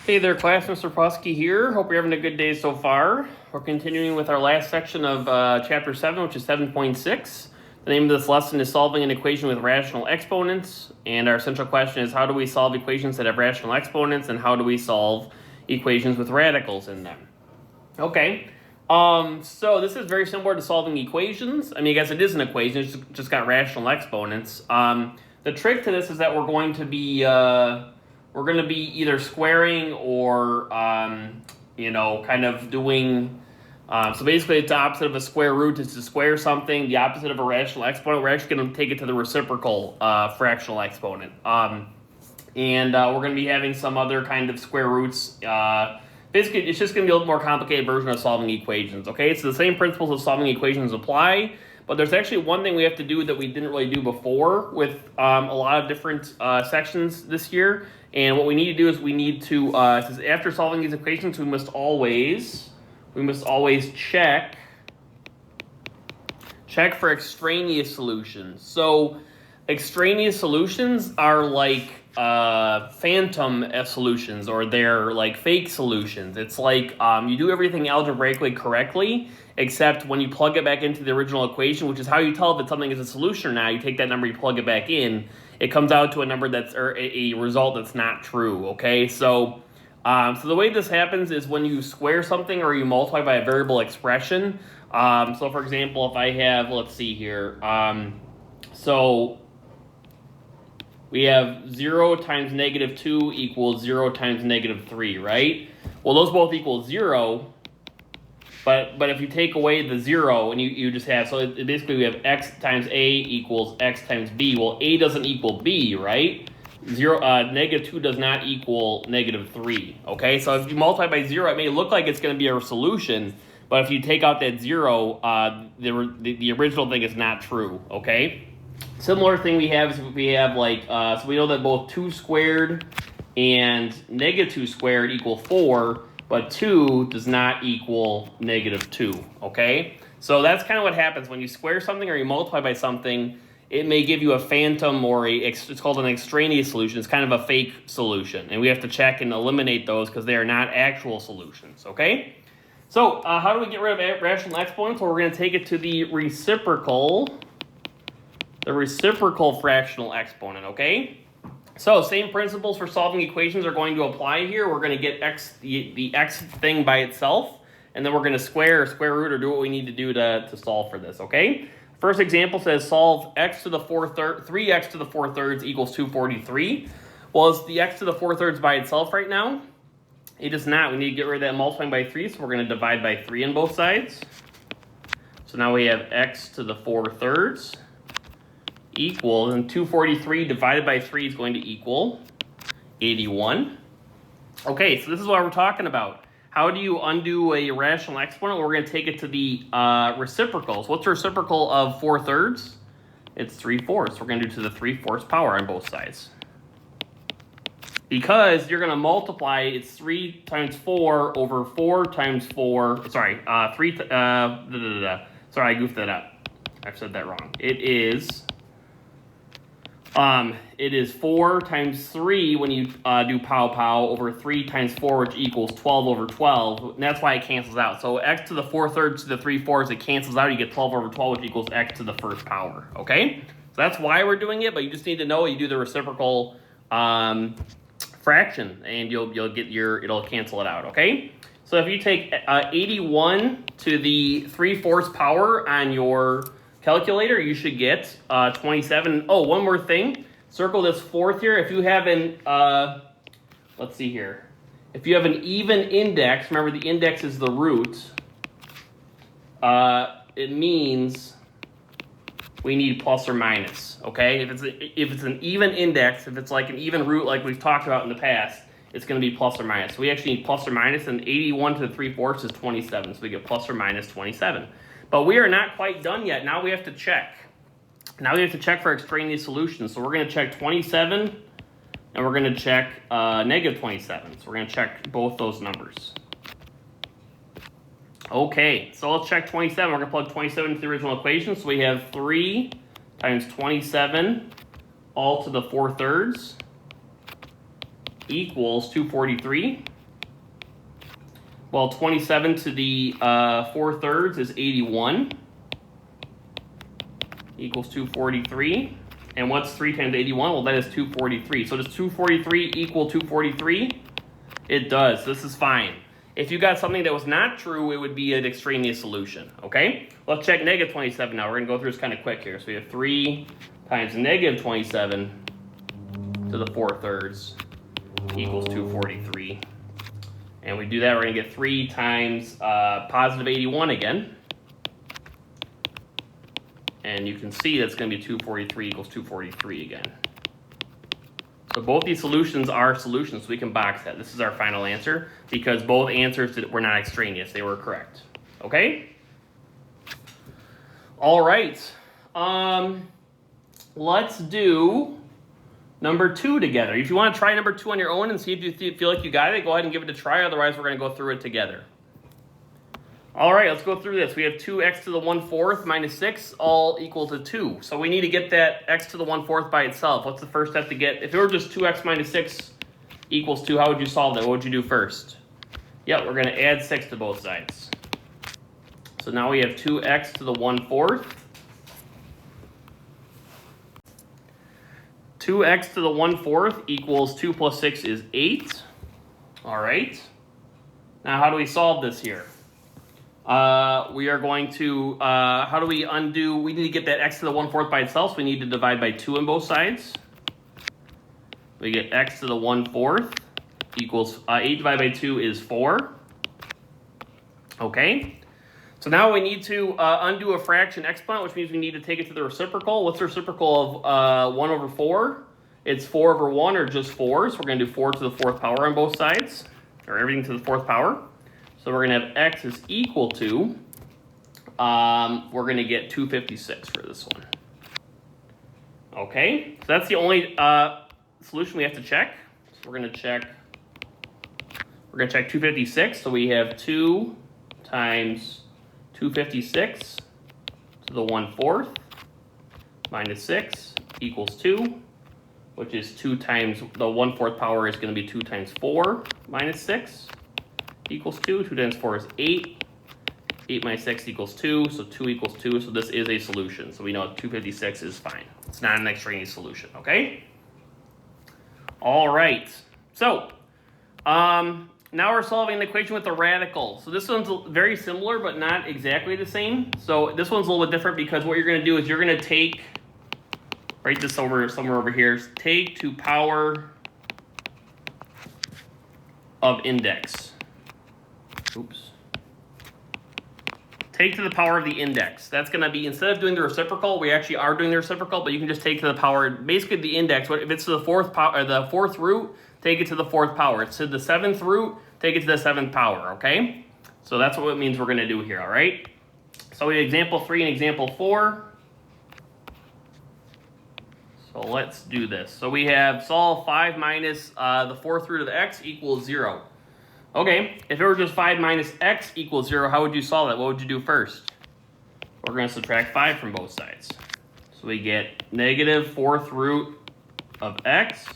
Hey there, class. Mr. Prosky here. Hope you're having a good day so far. We're continuing with our last section of Chapter 7, which is 7.6. The name of this lesson is Solving an Equation with Rational Exponents. And our central question is, how do we solve equations that have rational exponents, and how do we solve equations with radicals in them? Okay. So this is very similar to solving equations. I mean, I guess it is an equation. It's just got rational exponents. The trick to this is that we're going to be either squaring or kind of doing. So basically, it's the opposite of a square root is to square something. The opposite of a rational exponent. We're actually going to take it to the reciprocal fractional exponent. And we're going to be having some other kind of square roots. Basically, it's just going to be a little more complicated version of solving equations, okay? So the same principles of solving equations apply, but there's actually one thing we have to do that we didn't really do before with a lot of different sections this year. And what we need to do is we need to, says after solving these equations, we must always check for extraneous solutions. So extraneous solutions are like phantom solutions, or they're like fake solutions. It's like you do everything algebraically correctly, except when you plug it back into the original equation, which is how you tell if something is a solution or not. You take that number, you plug it back in, it comes out to a number that's, or a result that's not true, okay? So the way this happens is when you square something or you multiply by a variable expression. So for example, if I have, let's see here, so we have 0 times negative 2 equals 0 times negative 3, right? Well, those both equal 0, but if you take away the 0 and you just have, so basically we have x times a equals x times b. Well, a doesn't equal b, right? Negative 2 does not equal negative 3, okay? So if you multiply by 0, it may look like it's going to be a solution, but if you take out that 0, the original thing is not true, okay? Similar thing we have is we have like, so we know that both 2 squared and negative 2 squared equal 4, but 2 does not equal negative 2, okay? So that's kind of what happens when you square something or you multiply by something. It may give you a phantom or it's called an extraneous solution. It's kind of a fake solution, and we have to check and eliminate those because they are not actual solutions, okay? So how do we get rid of rational exponents? Well, we're going to take it to the reciprocal fractional exponent, okay? So same principles for solving equations are going to apply here. We're going to get the x thing by itself, and then we're going to square root or do what we need to do to solve for this, okay? First example says solve x to the 3x to the 4 thirds equals 243. Well, is the x to the 4 thirds by itself right now? It is not. We need to get rid of that multiplying by 3, so we're going to divide by 3 on both sides. So now we have x to the 4 thirds equals, and 243 divided by 3 is going to equal 81. Okay, so this is what we're talking about. How do you undo a rational exponent? We're going to take it to the reciprocals. What's the reciprocal of 4 thirds? It's 3/4. We're going to do to the 3/4 power on both sides. Because you're going to multiply, it's 3 times 4 over 4 times 4. Sorry, sorry, I goofed that up. I've said that wrong. It is 4 times 3 when you do pow over 3 times 4, which equals 12 over 12. And that's why it cancels out. So x to the 4 thirds to the 3/4, it cancels out. You get 12 over 12, which equals x to the first power. Okay? So that's why we're doing it, but you just need to know you do the reciprocal fraction, and you'll get it'll cancel it out. Okay? So if you take 81 to the 3/4 power on your calculator, you should get 27. Oh, one more thing. Circle this fourth here. If you have an, let's see here. If you have an even index, remember the index is the root, it means we need plus or minus, okay? If it's an even index, if it's like an even root like we've talked about in the past, it's going to be plus or minus. So we actually need plus or minus, and 81 to the 3/4 is 27, so we get plus or minus 27. But we are not quite done yet. Now we have to check. Now we have to check for extraneous solutions. So we're going to check 27, and we're going to check negative 27. So we're going to check both those numbers. Okay, so let's check 27. We're going to plug 27 into the original equation. So we have 3 times 27 all to the 4 thirds equals 243. Well, 27 to the 4/3 is 81. Equals 243. And what's 3 times 81? Well, that is 243. So does 243 equal 243? It does. This is fine. If you got something that was not true, it would be an extraneous solution, okay? Let's check negative 27 now. We're going to go through this kind of quick here. So we have 3 times negative 27 to the 4/3 equals 243. And we do that, we're going to get 3 times positive 81 again. And you can see that's going to be 243 equals 243 again. So both these solutions are solutions, so we can box that. This is our final answer because both answers were not extraneous. They were correct. Okay? All right. Let's do number 2 together. If you want to try number 2 on your own and see if you feel like you got it, go ahead and give it a try. Otherwise, we're going to go through it together. All right, let's go through this. We have 2x to the 1/4 minus 6 all equal to 2. So we need to get that x to the 1/4 by itself. What's the first step to get? If it were just 2x minus 6 equals 2, how would you solve that? What would you do first? Yep, we're going to add 6 to both sides. So now we have 2x to the 1/4. 2x to the 1/4 equals 2 plus 6 is 8. All right. Now how do we solve this here? We are going to, how do we undo? We need to get that x to the 1/4 by itself, so we need to divide by 2 on both sides. We get x to the 1/4 equals, 8 divided by 2 is 4. Okay. So now we need to undo a fraction exponent, which means we need to take it to the reciprocal. What's the reciprocal of 1 over 4? It's 4 over 1 or just 4. So we're going to do 4 to the 4th power on both sides, or everything to the 4th power. So we're going to have x is equal to, we're going to get 256 for this one. Okay, so that's the only solution we have to check. So we're going to check 256. So we have 2 times 256 to the 1/4 minus 6 equals 2, which is 2 times, the 1/4 power is going to be 2 times 4 minus 6. Equals 2. 2 times 4 is 8. 8 minus 6 equals 2. So 2 equals 2. So this is a solution. So we know 256 is fine. It's not an extraneous solution. Okay? All right. So now we're solving an equation with a radical. So this one's very similar, but not exactly the same. So this one's a little bit different because what you're going to do is you're going to take, write this over somewhere over here, take to power of index. Oops. Take to the power of the index. That's going to be, instead of doing the reciprocal, we actually are doing the reciprocal, but you can just take to the power, basically the index. If it's to the 4th power, or the 4th root, take it to the 4th power. It's to the 7th root, take it to the 7th power, okay? So that's what it means we're going to do here, all right? So we have example 3 and example 4. So let's do this. So we have solve 5 minus the 4th root of x equals 0. Okay, if it were just 5 minus x equals 0, how would you solve that? What would you do first? We're going to subtract 5 from both sides. So we get negative 4th root of x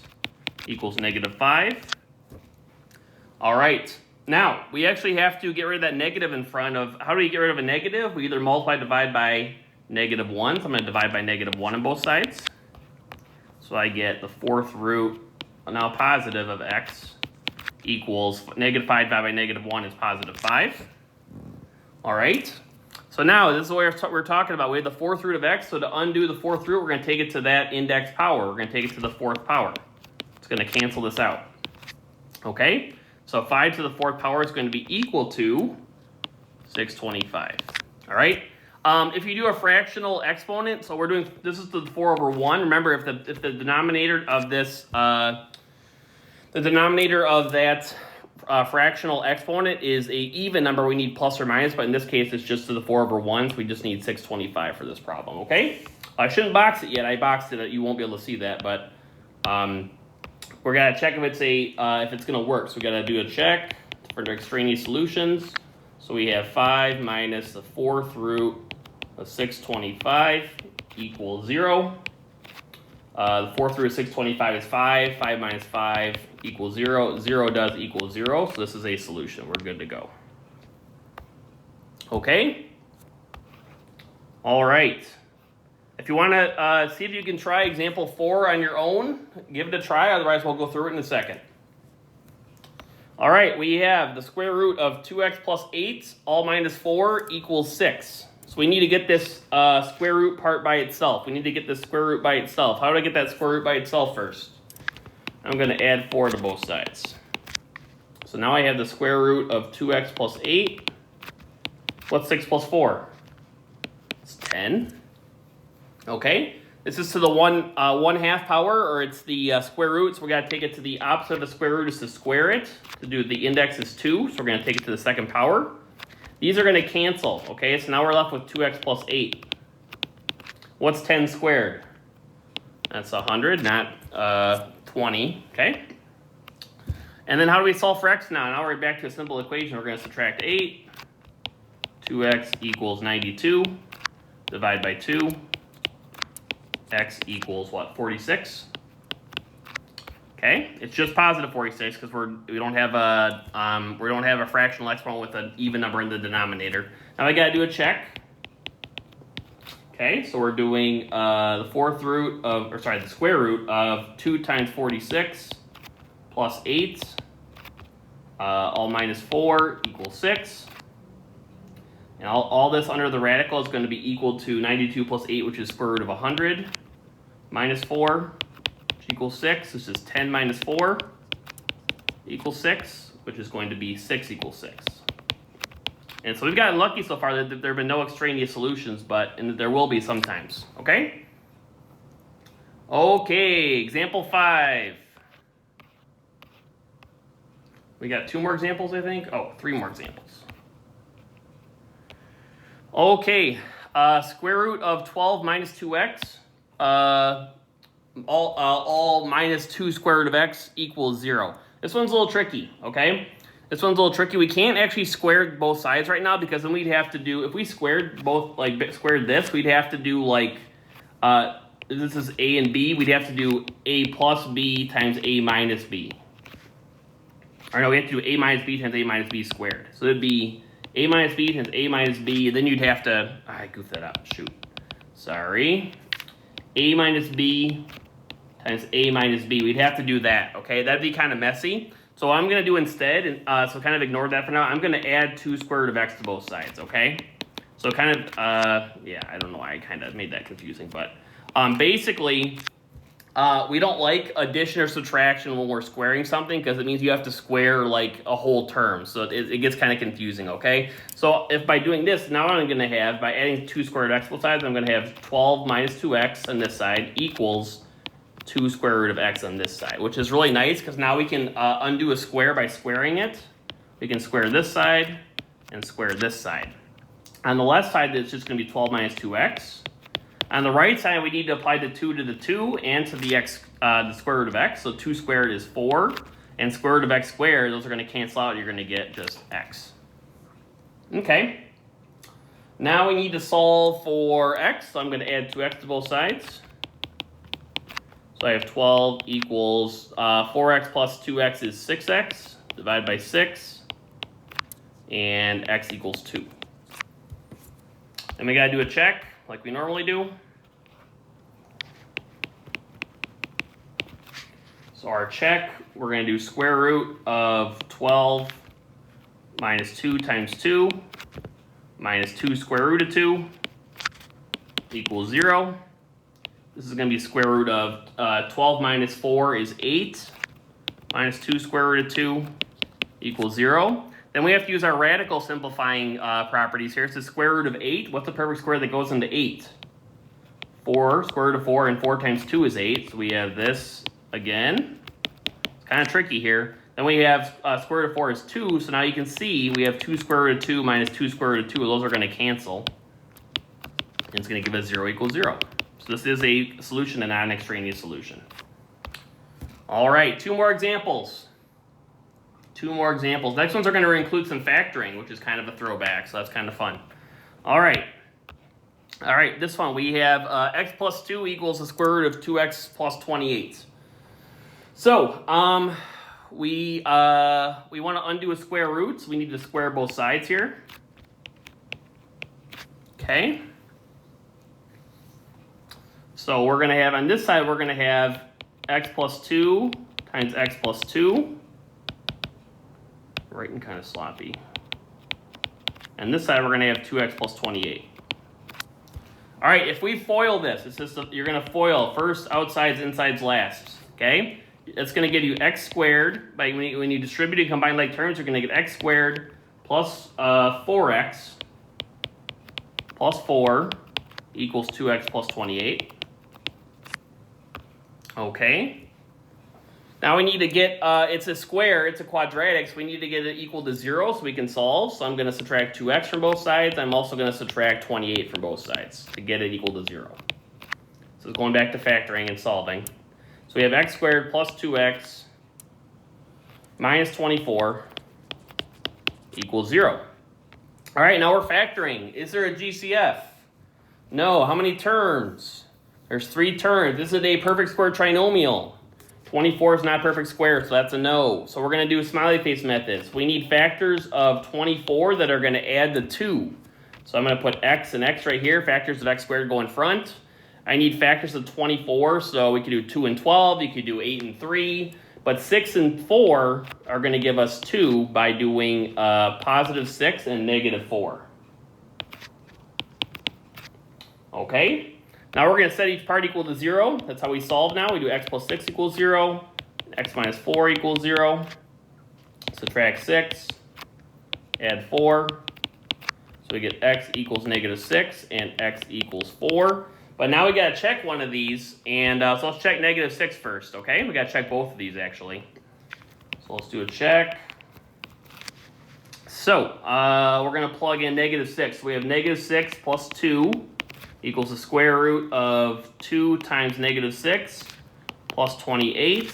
equals negative 5. All right, now we actually have to get rid of that negative in front of, how do we get rid of a negative? We either multiply, divide by negative 1. So I'm going to divide by negative 1 on both sides. So I get the 4th root, now positive of x, equals negative 5 divided by negative 1 is positive 5. All right. So now this is what we're talking about. We have the 4th root of x. So to undo the 4th root, we're going to take it to that index power. We're going to take it to the 4th power. It's going to cancel this out. Okay. So 5 to the 4th power is going to be equal to 625. All right. If you do a fractional exponent, so we're doing, this is the 4 over 1. Remember, if the denominator of this, the denominator of that fractional exponent is a even number, we need plus or minus, but in this case, it's just to the 4 over 1, so we just need 625 for this problem, okay? I shouldn't box it yet. I boxed it. You won't be able to see that, but we're going to check if it's going to work. So we got to do a check for the extraneous solutions. So we have 5 minus the 4th root of 625 equals 0. The 4th root of 625 is 5. 5 minus 5 equals 0. 0 does equal 0, so this is a solution. We're good to go. Okay? All right. If you want to see if you can try example 4 on your own, give it a try. Otherwise, we'll go through it in a second. All right, we have the square root of 2x plus 8, all minus 4 equals 6. So we need to get this square root part by itself. We need to get this square root by itself. How do I get that square root by itself first? I'm going to add 4 to both sides. So now I have the square root of 2x plus 8. What's 6 plus 4? It's 10. Okay, this is to the 1/2 power, or it's the square root, so we got to take it to the opposite of the square root is to square it. To do the index is 2, so we're going to take it to the second power. These are going to cancel, okay, so now we're left with 2x plus 8. What's 10 squared? That's 100, not 20, okay? And then how do we solve for x now? Now we're back to a simple equation. We're going to subtract 8. 2x equals 92. Divide by 2. X equals what? 46. Okay, it's just positive 46 because we don't have a fractional exponent with an even number in the denominator. Now I gotta do a check. Okay, so we're doing the square root of 2 times 46 plus 8, all minus 4 equals 6. And all this under the radical is going to be equal to 92 plus 8, which is square root of 100, minus 4, which equals 6. This is 10 minus 4 equals 6, which is going to be 6 equals 6. And so we've gotten lucky so far that there have been no extraneous solutions, but there will be sometimes, okay? Okay, example 5. We got 2 more examples, I think. Oh, 3 more examples. Okay, square root of 12 minus 2x, all minus 2 square root of x equals 0. This one's a little tricky, okay? This one's a little tricky. We can't actually square both sides right now because then we'd have to do, if we squared both, like squared this, we'd have to do like, this is a and b, we'd have to do a plus b times a minus b. Or no, we have to do a minus b times a minus b squared. So it'd be a minus b times a minus b, then you'd have to, I goofed that up, shoot. Sorry. A minus b times a minus b, we'd have to do that, okay? That'd be kind of messy. So what I'm going to do instead, so kind of ignore that for now, I'm going to add 2 square root of x to both sides, okay? So kind of, yeah, I don't know why I kind of made that confusing, but basically, we don't like addition or subtraction when we're squaring something because it means you have to square like a whole term. So it gets kind of confusing, okay? So if by doing this, now what I'm going to have, by adding 2 square root of x both sides, I'm going to have 12 minus 2x on this side equals 2 square root of x on this side, which is really nice because now we can undo a square by squaring it. We can square this side and square this side. On the left side, it's just going to be 12 minus 2x. On the right side, we need to apply the 2 to the 2 and to the x, the square root of x. So 2 squared is 4, and square root of x squared, those are going to cancel out. You're going to get just x. Okay. Now we need to solve for x. So I'm going to add 2x to both sides. So I have 12 equals 4x plus 2x is 6x. Divide by 6. And x equals 2. And we got to do a check like we normally do. So our check, we're going to do square root of 12 minus 2 times 2 minus 2 square root of 2 equals 0. This is going to be square root of 12 minus 4 is 8 minus 2 square root of 2 equals 0. Then we have to use our radical simplifying properties here. It's the square root of 8. What's the perfect square that goes into 8? 4, square root of 4, and 4 times 2 is 8. So we have this again. It's kind of tricky here. Then we have square root of 4 is 2. So now you can see we have 2 square root of 2 minus 2 square root of 2. Those are going to cancel. And it's going to give us 0 equals 0. So this is a solution and not an extraneous solution. All right, 2 more examples. 2 more examples. Next ones are going to include some factoring, which is kind of a throwback, so that's kind of fun. All right. All right, this one, we have x plus 2 equals the square root of 2x plus 28. So, we want to undo a square root, so we need to square both sides here. Okay. So we're going to have, on this side, we're going to have x plus 2 times x plus 2. Writing kind of sloppy. And this side, we're going to have 2x plus 28. All right, if we FOIL this, it's just you're going to FOIL first outsides, insides last. Okay? It's going to give you x squared. When you distribute and combine like terms, you're going to get x squared plus 4x plus 4 equals 2x plus 28. Okay. Now we need to get, it's a square, it's a quadratic, so we need to get it equal to 0 so we can solve. So I'm going to subtract 2x from both sides. I'm also going to subtract 28 from both sides to get it equal to 0. So going back to factoring and solving. So we have x squared plus 2x minus 24 equals 0. All right, now we're factoring. Is there a GCF? No. How many terms? There's 3 terms. This is a perfect square trinomial. 24 is not perfect square, so that's a no. So we're going to do smiley face methods. We need factors of 24 that are going to add the 2. So I'm going to put x and x right here. Factors of x squared go in front. I need factors of 24, so we could do 2 and 12. You could do 8 and 3. But 6 and 4 are going to give us 2 by doing positive 6 and negative 4. Okay? Now we're going to set each part equal to 0. That's how we solve now. We do x plus 6 equals 0. X minus 4 equals 0. Subtract 6. Add 4. So we get x equals negative 6 and x equals 4. But now we got to check one of these. And so let's check negative 6 first, okay? We got to check both of these, actually. So let's do a check. So we're going to plug in negative 6. We have negative 6 plus 2 equals the square root of 2 times negative 6 plus 28.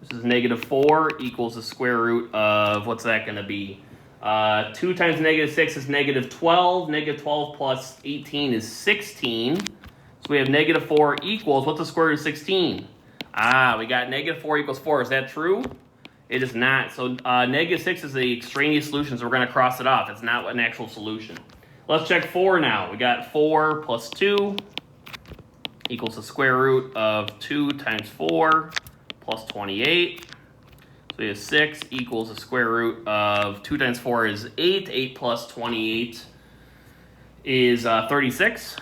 This is negative 4 equals the square root of, what's that going to be? 2 times negative 6 is negative 12. Negative 12 plus 18 is 16. So we have negative 4 equals, what's the square root of 16? We got negative 4 equals 4. Is that true? It is not. So negative 6 is the extraneous solution, so we're going to cross it off. It's not an actual solution. Let's check 4 now. We got 4 plus 2 equals the square root of 2 times 4 plus 28. So we have 6 equals the square root of 2 times 4 is 8. 8 plus 28 is 36.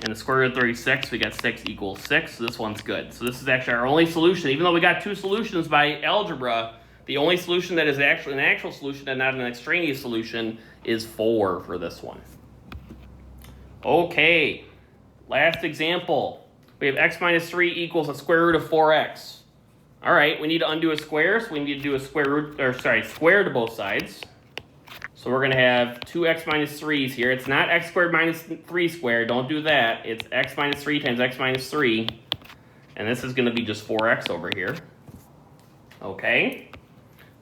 And the square root of 36, we got 6 equals 6. So this one's good. So this is actually our only solution. Even though we got 2 solutions by algebra, the only solution that is actually an actual solution and not an extraneous solution is 4 for this one. Okay, last example. We have x minus 3 equals the square root of 4x. All right, we need to undo a square, so we need to do a square to both sides. So we're going to have 2x minus 3's here. It's not x squared minus 3 squared. Don't do that. It's x minus 3 times x minus 3. And this is going to be just 4x over here. Okay.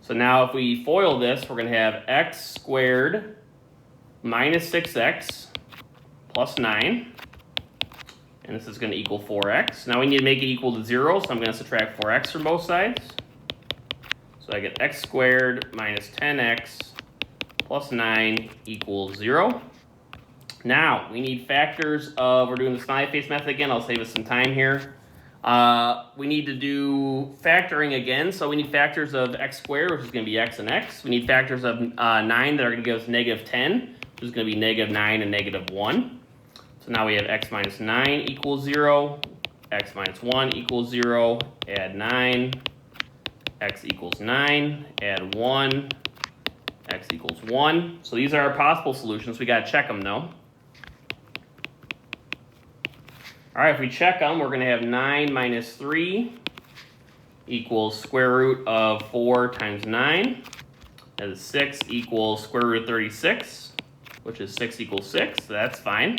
So now if we FOIL this, we're going to have x squared minus 6x plus 9. And this is going to equal 4x. Now we need to make it equal to 0, so I'm going to subtract 4x from both sides. So I get x squared minus 10x plus 9 equals 0. Now, we need factors of, we're doing the smiley face method again. I'll save us some time here. We need to do factoring again. So we need factors of x squared, which is going to be x and x. We need factors of 9 that are going to give us negative 10, which is going to be negative 9 and negative 1. So now we have x minus 9 equals 0, x minus 1 equals 0, add 9, x equals 9, add 1, x equals 1. So these are our possible solutions. We got to check them, though. All right, if we check them, we're going to have 9 minus 3 equals square root of 4 times 9. That is 6 equals square root of 36, which is 6 equals 6. So that's fine.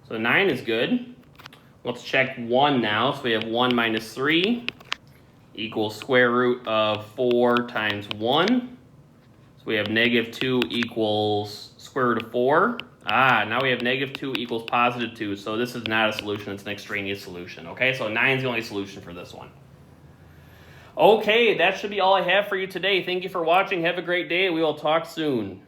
So 9 is good. Let's check 1 now. So we have 1 minus 3 equals square root of 4 times 1. So we have negative 2 equals square root of 4. Now we have negative 2 equals positive 2. So this is not a solution. It's an extraneous solution. Okay, so 9 is the only solution for this one. Okay, that should be all I have for you today. Thank you for watching. Have a great day. We will talk soon.